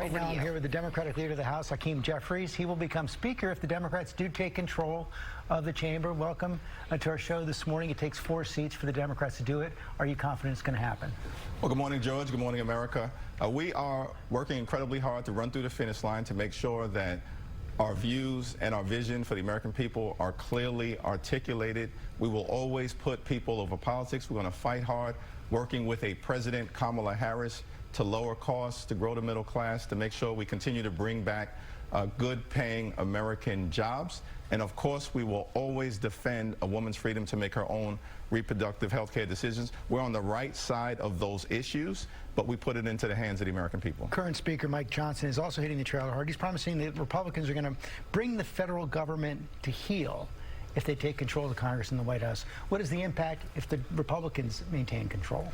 Right now, I'm here with the Democratic leader of the House, Jeffries. He will become Speaker if the Democrats do take control of the chamber. Welcome to our show this morning. It takes 4 seats for the Democrats to do it. Are you confident it's going to happen? Well, good morning, George. Good morning, America. We are working incredibly hard to run through the finish line to make sure that our views and our vision for the American people are clearly articulated. We will always put people over politics. We're going to fight hard, working with a President Kamala Harris to lower costs, to grow the middle class, to make sure we continue to bring back good-paying American jobs. And of course, we will always defend a woman's freedom to make her own reproductive health care decisions. We're on the right side of those issues, but we put it into the hands of the American people. Current Speaker Mike Johnson is also hitting the trailer hard. He's promising that Republicans are going to bring the federal government to heel if they take control of the Congress and the White House. What is the impact if the Republicans maintain control?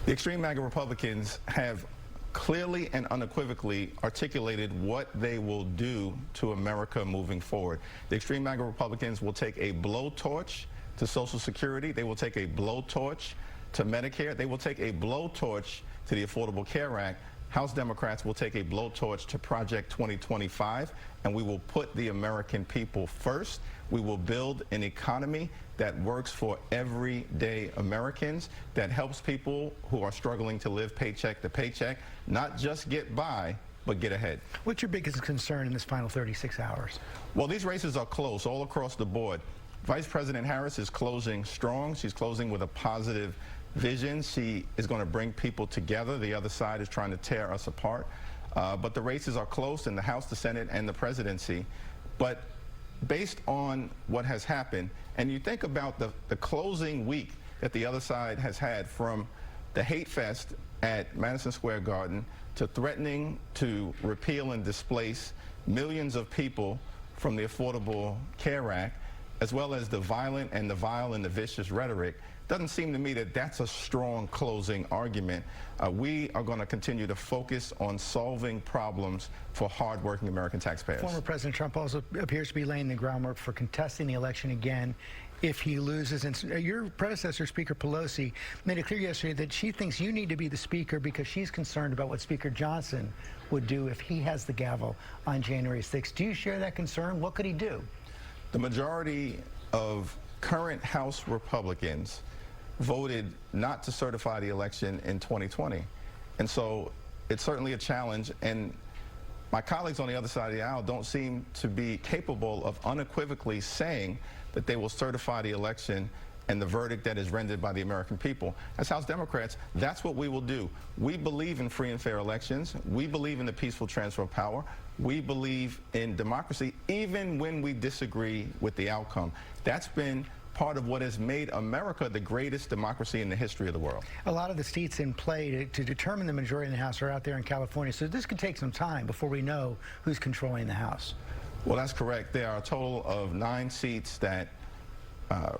The extreme MAGA Republicans have clearly and unequivocally articulated what they will do to America moving forward. The extreme MAGA Republicans will take a blowtorch to Social Security. They will take a blowtorch to Medicare. They will take a blowtorch to the Affordable Care Act. House Democrats will take a blowtorch to Project 2025, and we will put the American people first. We will build an economy that works for everyday Americans, that helps people who are struggling to live paycheck to paycheck, not just get by, but get ahead. What's your biggest concern in this final 36 hours? Well, these races are close all across the board. Vice President Harris is closing strong. She's closing with a positive vision. She is going to bring people together. The other side is trying to tear us apart. But the races are close in the House, the Senate, and the presidency. But based on what has happened, and you think about the closing week that the other side has had, from the hate fest at Madison Square Garden to threatening to repeal and displace millions of people from the Affordable Care Act, as well as the violent and the vile and the vicious rhetoric, doesn't seem to me that that's a strong closing argument. We are going to continue to focus on solving problems for hardworking American taxpayers. Former President Trump also appears to be laying the groundwork for contesting the election again if he loses. And your predecessor, Speaker Pelosi, made it clear yesterday that she thinks you need to be the Speaker because she's concerned about what Speaker Johnson would do if he has the gavel on January 6th. Do you share that concern? What could he do? The majority of current House Republicans voted not to certify the election in 2020. And so it's certainly a challenge. And my colleagues on the other side of the aisle don't seem to be capable of unequivocally saying that they will certify the election and the verdict that is rendered by the American people. As House Democrats, that's what we will do. We believe in free and fair elections. We believe in the peaceful transfer of power. We believe in democracy, even when we disagree with the outcome. That's been part of what has made America the greatest democracy in the history of the world. A lot of the seats in play to determine the majority in the House are out there in California, so this could take some time before we know who's controlling the House. Well, that's correct. There are a total of 9 seats that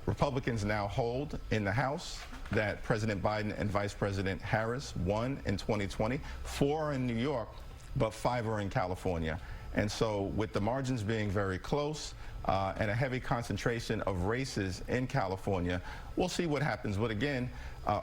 Republicans now hold in the House that President Biden and Vice President Harris won in 2020. 4 are in New York, but 5 are in California. And so with the margins being very close and a heavy concentration of races in California, we'll see what happens. But again,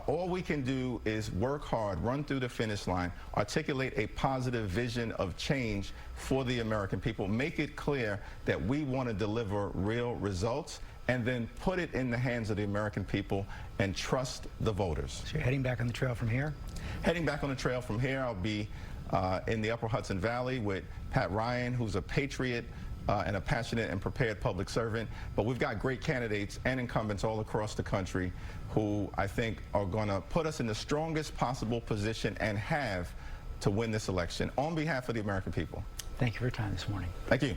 all we can do is work hard, run through the finish line, articulate a positive vision of change for the American people, make it clear that we want to deliver real results, and then put it in the hands of the American people and trust the voters. So you're heading back on the trail from here? Heading back on the trail from here, I'll be in the Upper Hudson Valley with Pat Ryan, who's a patriot and a passionate and prepared public servant. But we've got great candidates and incumbents all across the country who I think are going to put us in the strongest possible position and have to win this election on behalf of the American people. Thank you for your time this morning. Thank you.